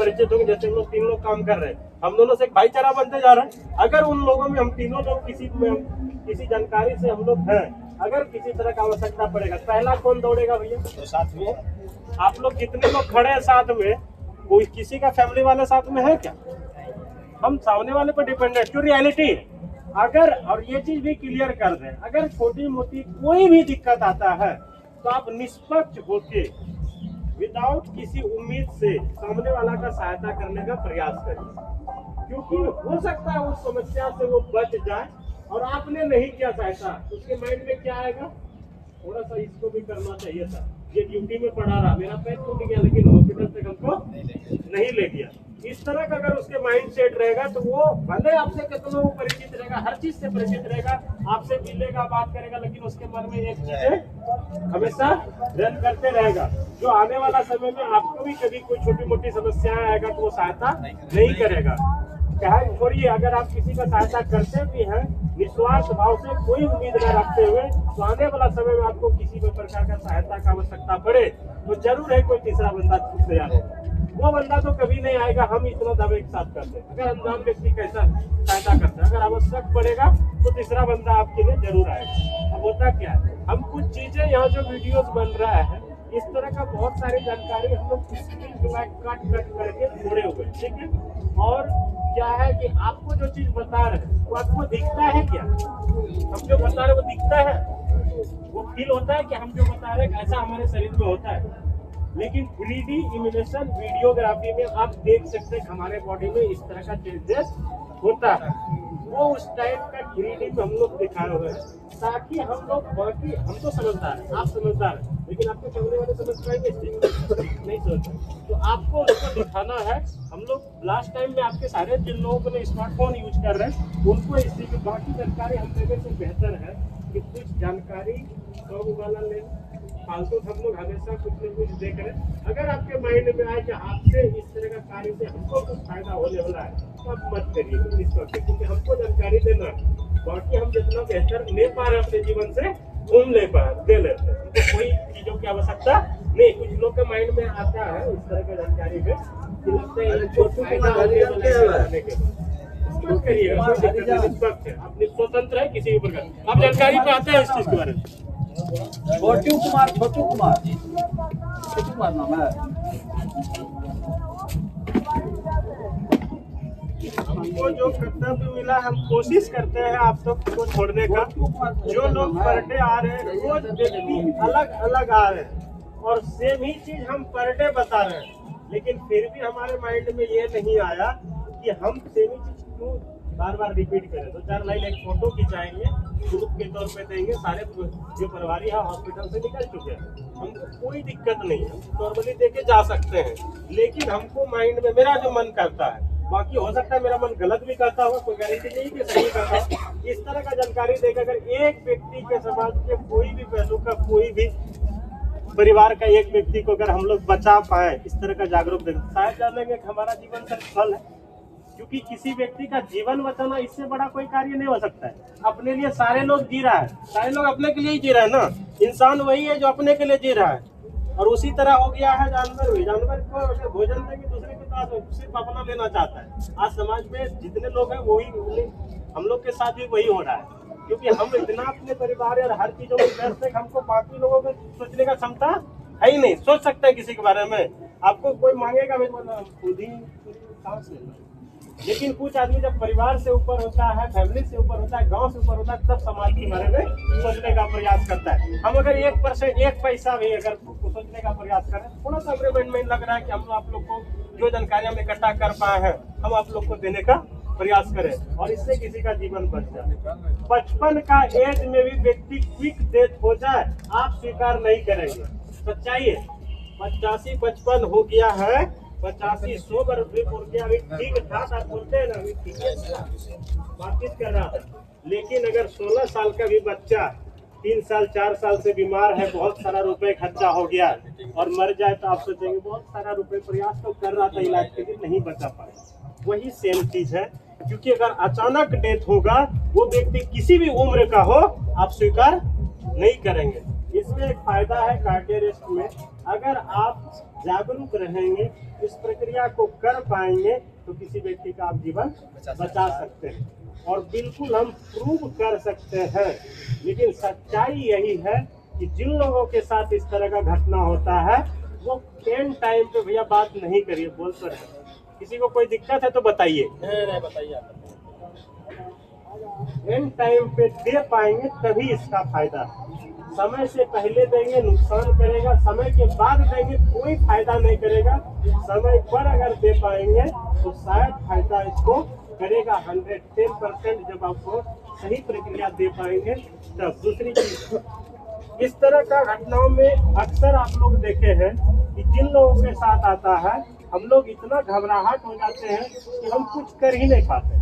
परिचित होंगे, जैसे हम लोग 3 लोग काम कर रहे हैं, हम दोनों से एक भाईचारा बनते जा रहा है। अगर उन लोगों में हम तीनों लोग किसी जानकारी से हम लोग हैं, अगर किसी तरह का आवश्यकता पड़ेगा, पहला कौन दौड़ेगा भैया? तो साथ में आप लोग जितने लोग खड़े हैं साथ में, कोई किसी का फैमिली वाला साथ में है क्या? हम सामने वाले पर डिपेंडेंट, जो रियलिटी है। अगर और ये चीज भी क्लियर कर दें, अगर छोटी मोटी कोई भी दिक्कत आता है तो आप निष्पक्ष होके विदाउट किसी उम्मीद से सामने वाला का सहायता करने का प्रयास करिए, क्योंकि हो सकता है उस समस्या से वो बच जाए और आपने नहीं किया सहायता, उसके माइंड में क्या आएगा? थोड़ा सा इसको भी करना चाहिए था, ये ड्यूटी में पड़ा रहा, मेरा पैर टूट गया लेकिन हॉस्पिटल तक हमको नहीं ले गया। इस तरह का अगर उसके माइंड सेट रहेगा तो वो भले आपसे कितना परिचित रहेगा, हर चीज से परिचित रहेगा, आपसे मिलेगा, बात करेगा, लेकिन उसके मन में एक चीज हमेशा रन करते रहेगा, जो आने वाला समय में आपको भी कभी कोई छोटी मोटी समस्याएं आएगा तो वो सहायता नहीं करेगा। क्या छोड़िए, अगर आप किसी का सहायता करते भी हैं निस्वार्थ भाव से, कोई उम्मीद न रखते हुए, तो आने वाला समय में आपको किसी भी प्रकार का सहायता का आवश्यकता पड़े तो जरूर है कोई तीसरा बंदा तैयार होगा। वो बंदा तो कभी नहीं आएगा, हम इतना दावे के साथ करते हैं। अगर अनजान व्यक्ति कैसा सहायता करता है, अगर आवश्यक पड़ेगा तो तीसरा बंदा आपके लिए जरूर आएगा। अब होता क्या है, हम कुछ चीजें यहाँ जो वीडियोस बन रहा है, इस तरह का बहुत सारी जानकारी हम लोग कट करके जोड़े हुए, ठीक है। और क्या है कि आपको जो चीज बता रहे हैं वो आपको दिखता है क्या? हम जो बता रहे वो दिखता है, वो फील होता है कि हम जो बता रहे हैं ऐसा हमारे शरीर में होता है। लेकिन 3D इमेजिनेशन वीडियोग्राफी में आप देख सकते हैं हमारे बॉडी में इस तरह का चेंजेस होता है, वो उस टाइप का 3D में हम लोग दिखाए हुए हैं, ताकि हम लोग बाकी, हम तो समझदार हैं, आप समझदार हैं, लेकिन आपको सामने वाले समझ पाएंगे नहीं सोचते, तो आपको उसको दिखाना है। हम लोग लास्ट टाइम में आपके सारे जिन लोगों ने स्मार्टफोन यूज कर रहे हैं उनको इसकी बाकी जानकारी हम देने से बेहतर है कि कुछ जानकारी सब वाला ले, फालतू हम लोग हमेशा कुछ न कुछ देख रहे हैं। अगर आपके माइंड में आए कि आपसे इस तरह का कार्य से हमको कुछ फायदा होने वाला है तो आप मत करिए इस वक्त, क्योंकि हमको जानकारी देना, बाकी हम जितना बेहतर ले पा रहे हैं अपने जीवन से घूम ले पा दे लेते हैं, तो कोई चीजों की आवश्यकता नहीं। कुछ लोग के माइंड में आता है इस तरह का जानकारी में कि लगता है फायदा होने के बाद करिएगा, अपनी स्वतंत्र है किसी भी प्रकार। आप जानकारी पे आते हैं इस चीज के बारे में? छोटू कुमार नाम है। हमको जो कर्तव्य मिला हम कोशिश करते हैं आप सबको छोड़ने का। जो लोग पर डे आ रहे हैं, रोज व्यक्ति अलग अलग आ रहे हैं और सेम ही चीज हम पर डे बता रहे हैं, लेकिन फिर भी हमारे माइंड में ये नहीं आया कि हम सेम ही चीज क्यों बार बार रिपीट करें। तो 4 लाइन एक फोटो खिंचाएंगे, ग्रुप के तौर पे देंगे, सारे जो प्रभारी है हॉस्पिटल से निकल चुके हैं, हमको कोई दिक्कत नहीं है, नॉर्मली देके जा सकते हैं। लेकिन हमको माइंड में मेरा जो मन करता है, बाकी हो सकता है मेरा मन गलत भी करता हो, कोई गारंटी नहीं कि सही करता हो, इस तरह का जानकारी देकर अगर एक व्यक्ति के समाज के कोई भी पहलू का, कोई भी परिवार का एक व्यक्ति को अगर हम लोग बचा पाए, इस तरह का जागरूक दें, शायद जानेंगे कि हमारा जीवन सफल है। क्योंकि किसी व्यक्ति का जीवन बचाना इससे बड़ा कोई कार्य नहीं हो सकता है। अपने लिए सारे लोग जी रहा है, सारे लोग अपने के लिए ही जी रहे हैं ना। इंसान वही है जो अपने के लिए जी रहा है, और उसी तरह हो गया है जानवर भी। जानवर को अगर भोजन देंगे दूसरे के पास सिर्फ अपना लेना चाहता है। आज समाज में जितने लोग हैं वही, हम लोग के साथ भी वही हो रहा है, क्योंकि हम इतना अपने परिवार और हर चीजों में व्यस्त है, हमको बाकी लोगों को सोचने का क्षमता है ही नहीं। सोच सकते हैं किसी के बारे में, आपको कोई मांगेगा भी खुद ही सांस लेना। लेकिन कुछ आदमी जब परिवार से ऊपर होता है, फैमिली से ऊपर होता है, गांव से ऊपर होता है, तब समाज के बारे में सोचने का प्रयास करता है। हम अगर 1% 1 पैसा भी अगर सोचने का प्रयास करें, थोड़ा सा अपने मन में लग रहा है कि हम आप लोग को जो जानकारी हम इकट्ठा कर पाए हैं, हम आप लोग को देने का प्रयास करें और इससे किसी का जीवन बच जाए। 55 का एज में भी व्यक्ति क्विक डेथ हो जाए, आप स्वीकार नहीं करेंगे। सच्चाई है, 85 55 हो गया है, 85 100 पर भी हो गया, अभी ठीक ठाक आप बोलते हैं ना, अभी ठीक है बातचीत कर रहा था। लेकिन अगर 16 साल का भी बच्चा 3 साल 4 साल से बीमार है, बहुत सारा रुपए खर्चा हो गया और मर जाए, तो आप सोचेंगे बहुत सारा रुपए प्रयास तो कर रहा था इलाज के लिए, नहीं बचा पाए। वही सेम चीज है, क्योंकि अगर अचानक डेथ होगा, वो व्यक्ति किसी भी उम्र का हो, आप स्वीकार नहीं करेंगे। इसमें एक फायदा है कार्डियक अरेस्ट में, अगर आप जागरूक रहेंगे, इस प्रक्रिया को कर पाएंगे तो किसी व्यक्ति का आप जीवन बचा सकते हैं और बिल्कुल हम प्रूव कर सकते हैं। लेकिन सच्चाई यही है कि जिन लोगों के साथ इस तरह का घटना होता है वो पेन टाइम पे भैया बात नहीं करिए, बोल तो रहे किसी को कोई दिक्कत है तो बताइए, नहीं बताइए आप। एंड टाइम पे दे पाएंगे तभी इसका फायदा है। समय से पहले देंगे नुकसान करेगा, समय के बाद देंगे कोई फायदा नहीं करेगा। समय पर अगर दे पाएंगे तो शायद फायदा इसको करेगा 110% जब आपको सही प्रक्रिया दे पाएंगे तब। दूसरी चीज, इस तरह का घटनाओं में अक्सर आप लोग देखे हैं कि जिन लोगों के साथ आता है हम लोग इतना घबराहट हो जाते हैं कि हम कुछ कर ही नहीं पाते।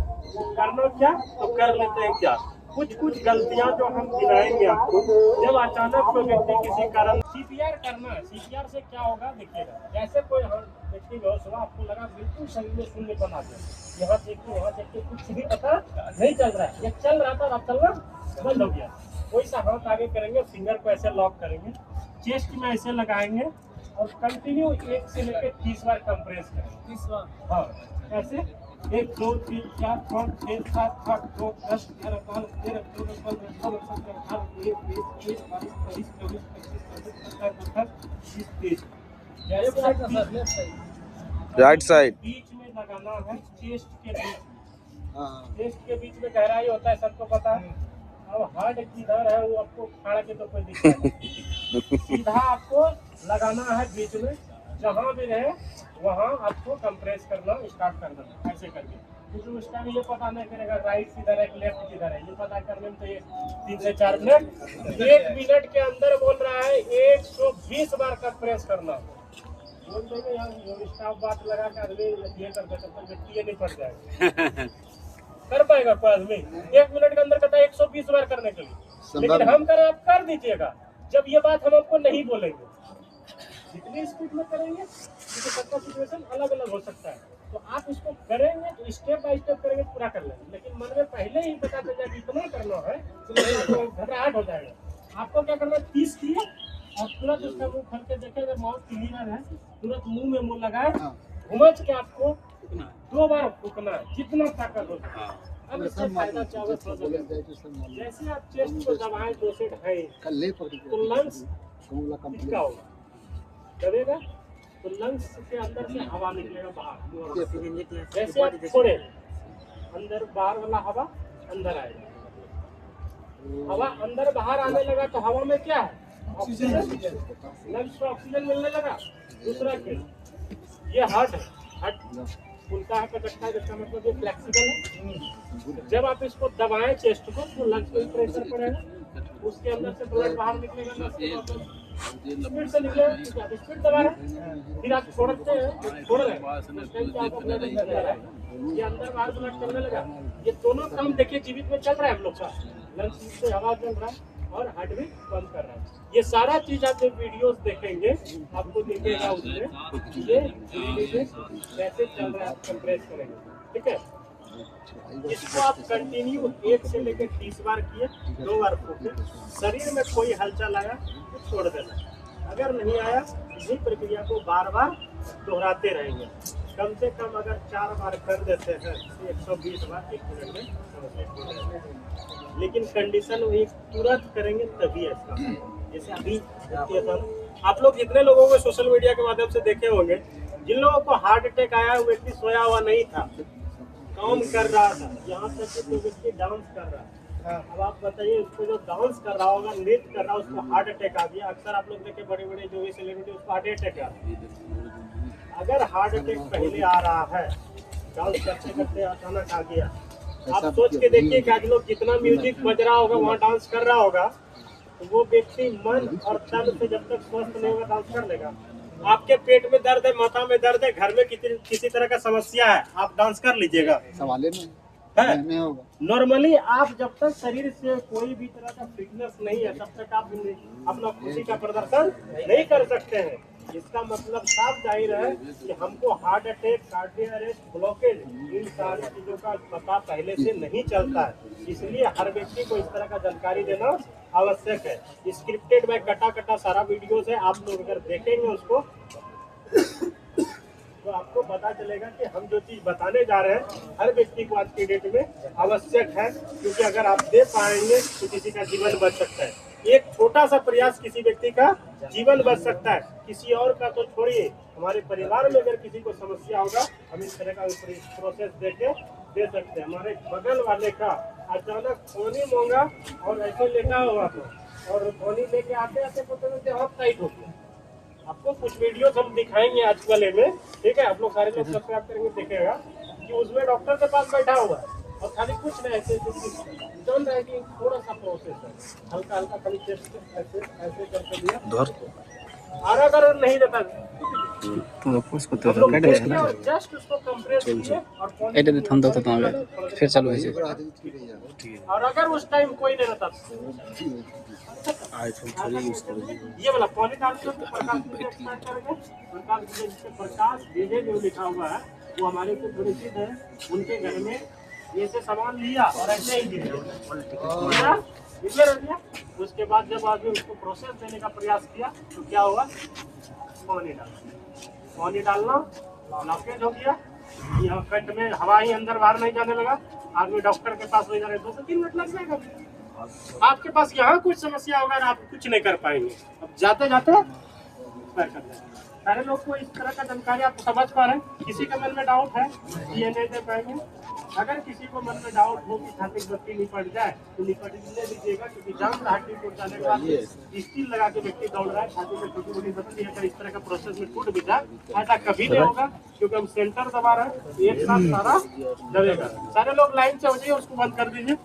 करना क्या तो कर लेते हैं क्या, कुछ गलतियां जो हम गिनाएंगे आपको। जब अचानक कोई व्यक्ति किसी कारण सीपीआर करना है, सीपीआर से क्या होगा देखिएगा। जैसे कोई व्यक्ति बेहोश हुआ, आपको लगा बिल्कुल शरीर में शून्य बना दिया, यहाँ देखते वहाँ देखते कुछ भी पता नहीं चल रहा है, ये चल रहा था अब चलना बंद हो गया। कोई सा हाथ आगे करेंगे, फिंगर को ऐसे लॉक करेंगे, चेस्ट में ऐसे लगाएंगे और कंटिन्यू 1 से लेकर 30 बार कंप्रेस करेंगे। 30 बार, हाँ ऐसे 1 2 3 4 5 6 7 8 9 10 11 12 13 14 15 16 17 18 19 20 21 22 23 24 25 26 27 राइट साइड बीच में लगाना है, चेस्ट के बीच में। चेस्ट के बीच में गहराई होता है, सबको पता है। अब हार्ट किधर है वो आपको फाड़ के तो कोई दिक्कत नहीं, सीधा आपको लगाना है बीच में, जहाँ भी रहे वहाँ आपको कंप्रेस करना स्टार्ट कर देना ऐसे करके। क्योंकि उसका भी ये पता नहीं करेगा राइट किधर है लेफ्ट किधर है, ये पता करने में तो ये 3 से 4 मिनट, 1 मिनट के अंदर बोल रहा है 120 बार कंप्रेस करना। बोल देंगे यार स्टाफ बात लगा के आदमी ये कर देते तो व्यक्ति ये नहीं पड़ जाएगा कर पाएगा कोई आदमी 1 मिनट के अंदर कहता है 120 बार करने के लिए, लेकिन हम करें आप कर दीजिएगा। जब ये बात हम आपको नहीं बोलेंगे, जितनी स्पीड में करेंगे क्योंकि सबका सिचुएशन अलग अलग हो सकता है, तो आप इसको करेंगे तो स्टेप बाय स्टेप करेंगे पूरा कर लेंगे। लेकिन मन में पहले ही पता चल जाए इतना करना है तो घबराहट हो जाएगा। आपको क्या करना है 30 किए और तुरंत उसका मुंह खोल के देखे, अगर माउथ क्लियर है तुरंत मुंह में मुंह लगाए, घुमच के आपको 2 बार फूकना है जितना ताकत हो सके। अब इससे फायदा क्या होगा थोड़ा सा, जैसे आप चेस्ट को दबाएं 2 सेट है तो लंग्स कितना होगा दबेगा तो लंग्स के अंदर से हवा निकलेगा बाहर। जैसे आप छोड़े अंदर बाहर वाला हवा अंदर आएगा, हवा अंदर बाहर आने लगा तो हवा में क्या है ऑक्सीजन, लंग्स को ऑक्सीजन मिलने लगा। दूसरा केस ये हार्ट है, हार्ट उल्टा है कटकता है, जिसका मतलब ये फ्लेक्सिबल है। जब आप इसको दबाएं चेस्ट को तो लंग्स पे प्रेशर पड़ेगा, उसके अंदर से ब्लड बाहर निकलेगा, स्पीड से निकलेगा। आप स्पीड दबा रहे हैं फिर आप छोड़ते हैं, छोड़ रहे हैं उस टाइम पे आपका ब्लड अंदर जा रहा है, ये अंदर बाहर ब्लड चलने लगा। ये दोनों काम देखिए जीवित में चल रहा है हम लोग का, लंग्स से हवा चल रहा है और हार्ट भी बंद कर रहा है। ये सारा चीज आप जब वीडियोस देखेंगे आपको दिखेगा उसमें ये कैसे चल रहा है, आप कंप्रेस करेंगे, ठीक है। इसको आप कंटिन्यू 1 से लेकर 30 बार किए, 2 बार फूके, शरीर में कोई हलचल आया तो छोड़ देना, अगर नहीं आया इसी प्रक्रिया को बार बार दोहराते रहेंगे। कम से कम अगर 4 बार कर देते हैं तो 120 बार 1 मिनट में कंप्लीट हो जाएगा। लेकिन कंडीशन वही तुरंत करेंगे तभी ऐसा। जैसे अभी आप लोग जितने लोगों को सोशल मीडिया के माध्यम से देखे होंगे, जिन लोगों को हार्ट अटैक आया वो व्यक्ति सोया हुआ नहीं था, काम कर रहा था, यहाँ तक कि वो व्यक्ति डांस कर रहा है। अब आप बताइए उसको जो डांस कर रहा होगा, नृत्य कर रहा है, उसको हार्ट अटैक आ गया। अक्सर आप लोग देखे बड़े बड़े जो भी सेलिब्रिटी उसको हार्ट अटैक आ रहा। अगर हार्ट अटैक पहले आ रहा है, डांस करते करते अचानक आ गया, आप सोच के देखिए कि आज लोग कितना म्यूजिक बज रहा होगा, वहाँ डांस कर रहा होगा, तो वो व्यक्ति मन और तन से जब तक स्वस्थ नहीं होगा डांस कर लेगा। आपके पेट में दर्द है, माथा में दर्द है, घर में किसी तरह का समस्या है, आप डांस कर लीजिएगा, सवाल नहीं होगा। नॉर्मली आप जब तक शरीर से कोई भी तरह का फिटनेस नहीं है तब तक आप अपना खुशी का प्रदर्शन नहीं कर सकते हैं। इसका मतलब साफ जाहिर है कि हमको heart attack, cardiac arrest, blockage, इन सारी चीजों का पता पहले से नहीं चलता है। इसलिए हर व्यक्ति को इस तरह का जानकारी देना आवश्यक है। स्क्रिप्टेड में कटा कटा सारा वीडियोस है, आप लोग अगर देखेंगे उसको तो आपको पता चलेगा कि हम जो चीज बताने जा रहे हैं हर व्यक्ति को आज की डेट में आवश्यक है, क्योंकि अगर आप दे पाएंगे तो किसी का जीवन बच सकता है। एक छोटा सा प्रयास किसी व्यक्ति का जीवन बच सकता है, किसी और का तो छोड़िए, हमारे परिवार में अगर किसी को समस्या होगा हम इस तरह का प्रोसेस देके दे सकते हैं। हमारे बगल वाले का अचानक पानी मांगा और ऐसे लेटा हुआ था और पानी लेके आते आते पता हाथ टाइट हो गया। आपको कुछ वीडियोस हम दिखाएंगे आज वाले में, ठीक है? आप लोग सारे लोग सब्सक्राइब करेंगे, देखेगा कि उसमें डॉक्टर के पास बैठा हुआ है और खाली कुछ नहीं, ऐसे जान रहा है कि थोड़ा सा प्रोसेस है, हल्का हल्का खाली टेस्ट ऐसे ऐसे करके दिया और अगर नहीं देता जस्ट उसको कंप्रेस किए और এটাতে থাম দাও তো তোমাকে ফের চালু হয়েছে और अगर उस टाइम कोई नहीं रहता ये वाला पानी डाल के प्रकाश भेजे जो लिखा हुआ है वो हमारे को परिचित है, उनके घर में ये से सामान लिया और ऐसे ही दिया। उसके बाद जब आदमी उसको प्रोसेस देने का प्रयास किया तो क्या हुआ, पानी डालना ब्लॉकेज हो गया, यहाँ पेट में हवा ही अंदर बाहर नहीं जाने लगा, आदमी डॉक्टर के पास ले जा रहे 2 से 3 मिनट लग जाएगा। आपके पास यहाँ कुछ समस्या होगा आप कुछ नहीं कर पाएंगे, अब जाते जाते कर देंगे। सारे लोग को इस तरह का जानकारी आप समझ पा रहे हैं। किसी के मन में डाउट है ये नहीं दे पाएंगे, अगर किसी को मन में डाउट हो कि छाती की बत्ती निपट जाए तो निपटने दीजिएगा, क्योंकि जाम हड्डी टूट जाने के बाद स्टील लगा के व्यक्ति दौड़ रहा है, छाती में छोटी मोटी बत्ती अगर इस तरह का प्रोसेस में टूट भी जाए ऐसा कभी नहीं होगा, क्योंकि हम सेंटर दबा रहे हैं, एक साथ सारा दबेगा। सारे लोग लाइन से हो जाइए, उसको बंद कर दीजिए।